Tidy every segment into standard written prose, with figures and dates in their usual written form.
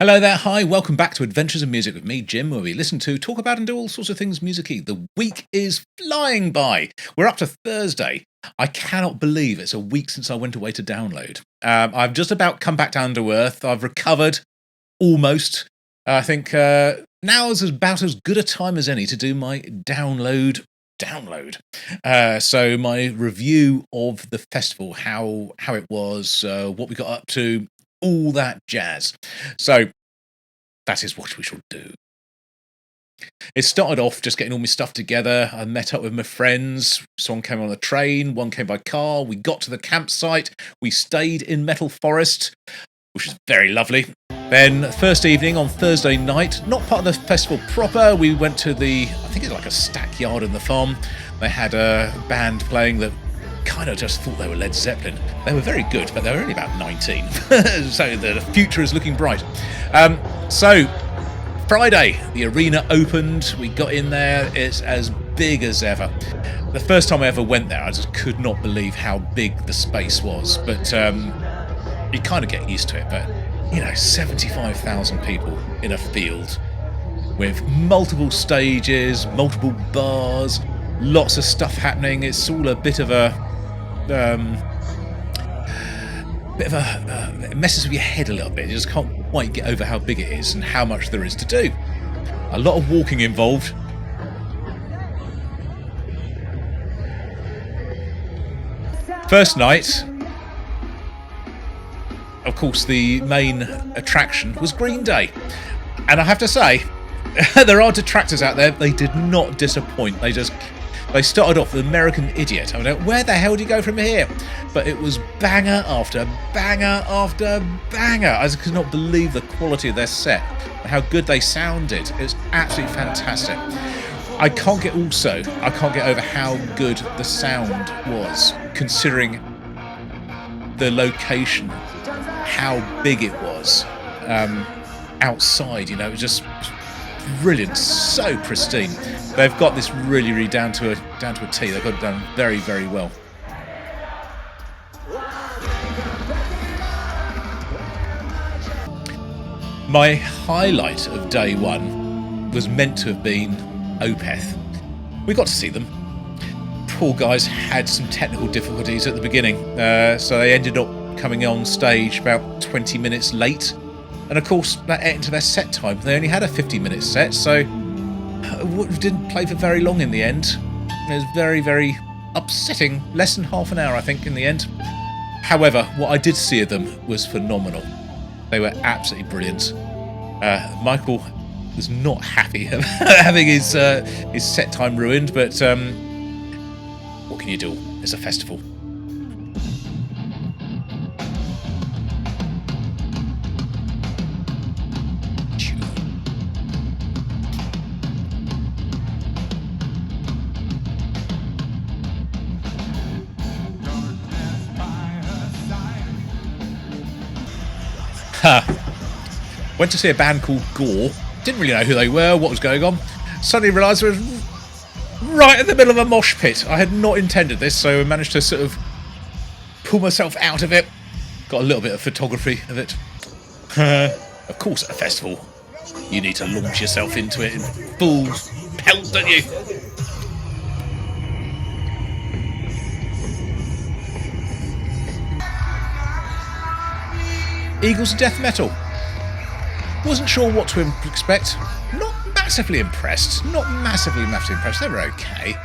Hello there, hi, welcome back to Adventures in Music with me, Jim, where we listen to, talk about and do all sorts of things music-y. The week is flying by. We're up to Thursday. I cannot believe it's a week since I went away to download. I've just about come back down to earth. I've recovered, almost. I think now is about as good a time as any to do my download. So my review of the festival, how it was, what we got up to, all that jazz. So that is what we shall do. It started off just getting all my stuff together. I met up with my friends. Someone came on the train, one came by car. We got to the campsite. We stayed in Metal Forest, which was very lovely. Then first evening on Thursday night, not part of the festival proper, we went to the, I think it's like a stackyard in the farm. They had a band playing that kind of just thought they were Led Zeppelin. They were very good, but they were only about 19. So the future is looking bright. So Friday, the arena opened. We got in there. It's as big as ever. The first time I ever went there, I just could not believe how big the space was. But you kind of get used to it. But, 75,000 people in a field with multiple stages, multiple bars, lots of stuff happening. It's all a bit of a it messes with your head a little bit. You just can't quite get over how big it is and how much there is to do. A lot of walking involved. First night, of course, the main attraction was Green Day. And I have to say, there are detractors out there. They did not disappoint. They started off with American Idiot. I mean, where the hell do you go from here? But it was banger after banger after banger. I just could not believe the quality of their set and how good they sounded. It was absolutely fantastic. I can't get over how good the sound was, considering the location, how big it was outside. It was just brilliant, so pristine. They've got this really down to a T. They've got it done very, very well. My highlight of day one was meant to have been Opeth. We got to see them. Poor guys had some technical difficulties at the beginning, so they ended up coming on stage about 20 minutes late. And of course, that ate into their set time. They only had a 50-minute set, so didn't play for very long in the end. It was very, very upsetting. Less than half an hour, I think, in the end. However, what I did see of them was phenomenal. They were absolutely brilliant. Michael was not happy having his set time ruined, but what can you do? It's a festival. Went to see a band called Gore. Didn't really know who they were, what was going on. Suddenly realised I was right in the middle of a mosh pit. I had not intended this, so I managed to sort of pull myself out of it. Got a little bit of photography of it. Of course, at a festival, you need to launch yourself into it in full pelt, don't you? Eagles of Death Metal. Wasn't sure what to expect. Not massively impressed. They were okay.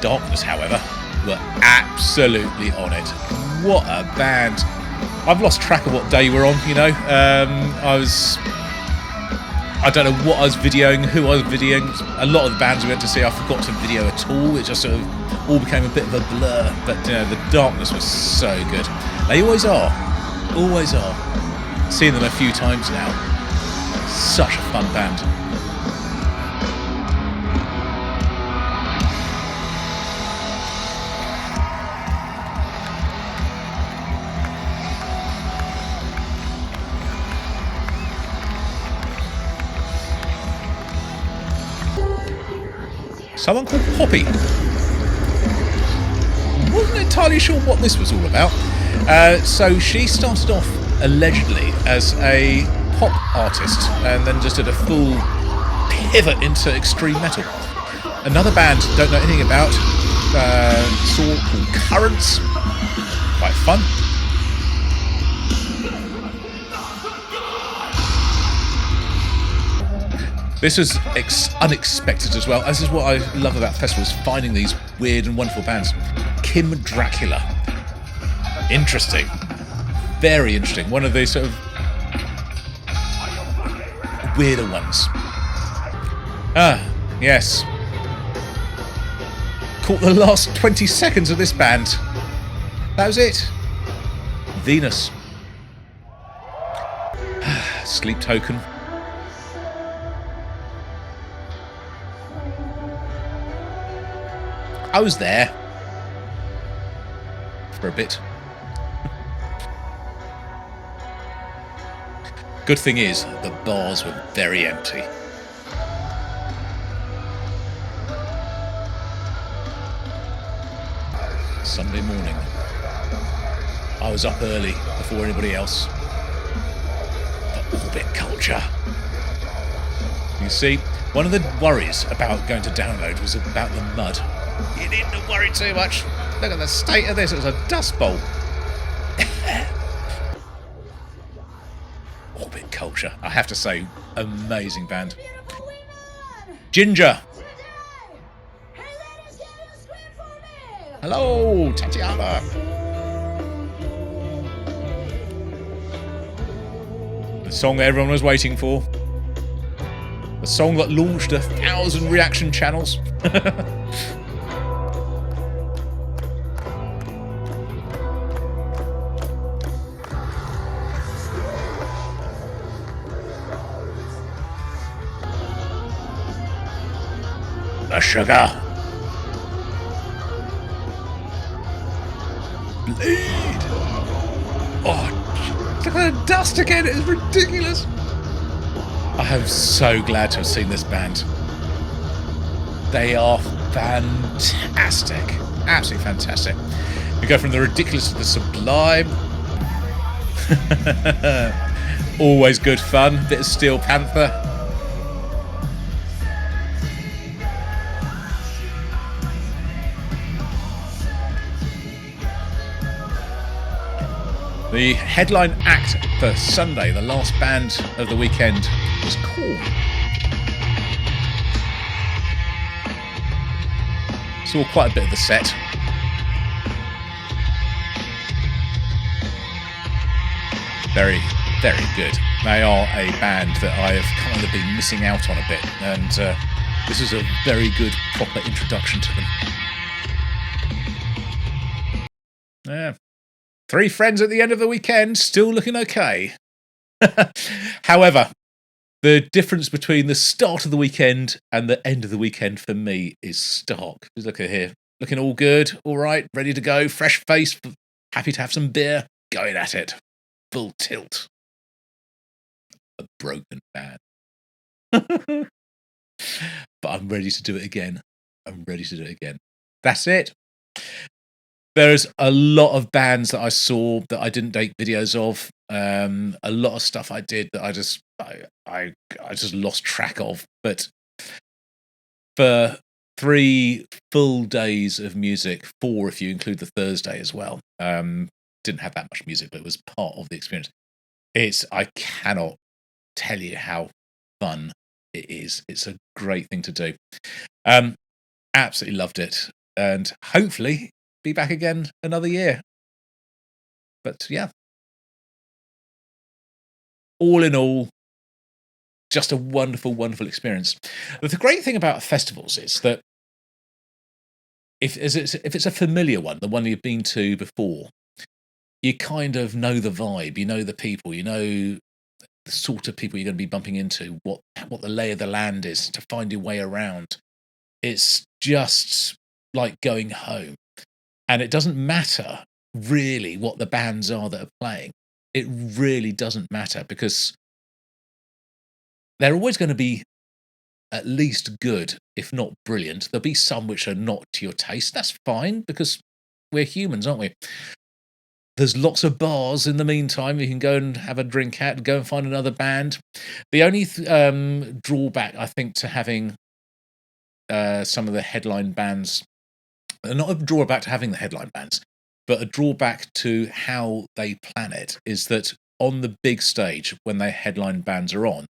Darkness, however, were absolutely on it. What a band. I've lost track of what day we're on, I don't know what I was videoing, who I was videoing. A lot of the bands we went to see, I forgot to video at all. It just sort of all became a bit of a blur. But the Darkness was so good. They always are. Always are. Seen them a few times now. Such a fun band. Someone called Poppy. Wasn't entirely sure what this was all about. So she started off allegedly as a pop artist, and then just did a full pivot into extreme metal. Another band don't know anything about, saw called Currents, quite fun. This was unexpected as well. This is what I love about festivals, finding these weird and wonderful bands. Kim Dracula. Interesting. Very interesting. One of these sort of weirder ones. Ah, yes. Caught the last 20 seconds of this band. That was it. Venus. Sleep Token. I was there for a bit. Good thing is, the bars were very empty. Sunday morning. I was up early before anybody else. The orbit culture. You see, one of the worries about going to download was about the mud. You needn't to worry too much. Look at the state of this. It was a dust bowl. Orbit Culture. I have to say, amazing band. Ginger. Hello, Tatiana. The song that everyone was waiting for. The song that launched 1,000 reaction channels. The sugar. Bleed. Oh, look at the dust again. It's ridiculous. I am so glad to have seen this band. They are fantastic. Absolutely fantastic. We go from the ridiculous to the sublime. Always good fun. Bit of Steel Panther. The headline act for Sunday, the last band of the weekend, was Korn. Saw quite a bit of the set. Very, very good. They are a band that I have kind of been missing out on a bit, and this is a very good, proper introduction to them. Yeah. 3 friends at the end of the weekend, still looking okay. However, the difference between the start of the weekend and the end of the weekend for me is stark. Just look at here. Looking all good, all right, ready to go, fresh face, happy to have some beer, going at it. Full tilt. A broken band. But I'm ready to do it again. I'm ready to do it again. That's it. There's a lot of bands that I saw that I didn't take videos of. A lot of stuff I did that I just lost track of. But for 3 full days of music, 4 if you include the Thursday as well. Didn't have that much music, but it was part of the experience. I cannot tell you how fun it is. It's a great thing to do. Absolutely loved it, and hopefully be back again another year. But yeah, all in all, just a wonderful, wonderful experience. But the great thing about festivals is that if it's a familiar one, the one you've been to before, you kind of know the vibe, you know the people, you know the sort of people you're going to be bumping into, what the lay of the land is to find your way around. It's just like going home. And it doesn't matter really what the bands are that are playing. It really doesn't matter, because they're always going to be at least good, if not brilliant. There'll be some which are not to your taste. That's fine, because we're humans, aren't we? There's lots of bars in the meantime you can go and have a drink at, and go and find another band. The only drawback, I think, to having some of the headline bands, not a drawback to having the headline bands, but a drawback to how they plan it, is that on the big stage, when their headline bands are on,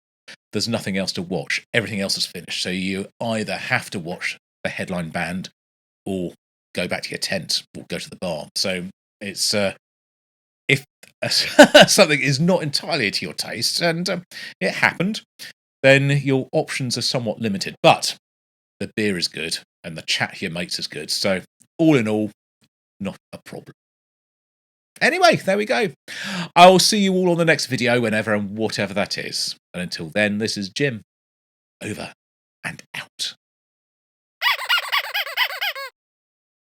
there's nothing else to watch. Everything else is finished. So you either have to watch the headline band or go back to your tent or go to the bar. So it's if something is not entirely to your taste, and it happened, then your options are somewhat limited. But the beer is good and the chat to your mates is good. So all in all, not a problem. Anyway, there we go. I'll see you all on the next video, whenever and whatever that is. And until then, this is Jim. Over and out.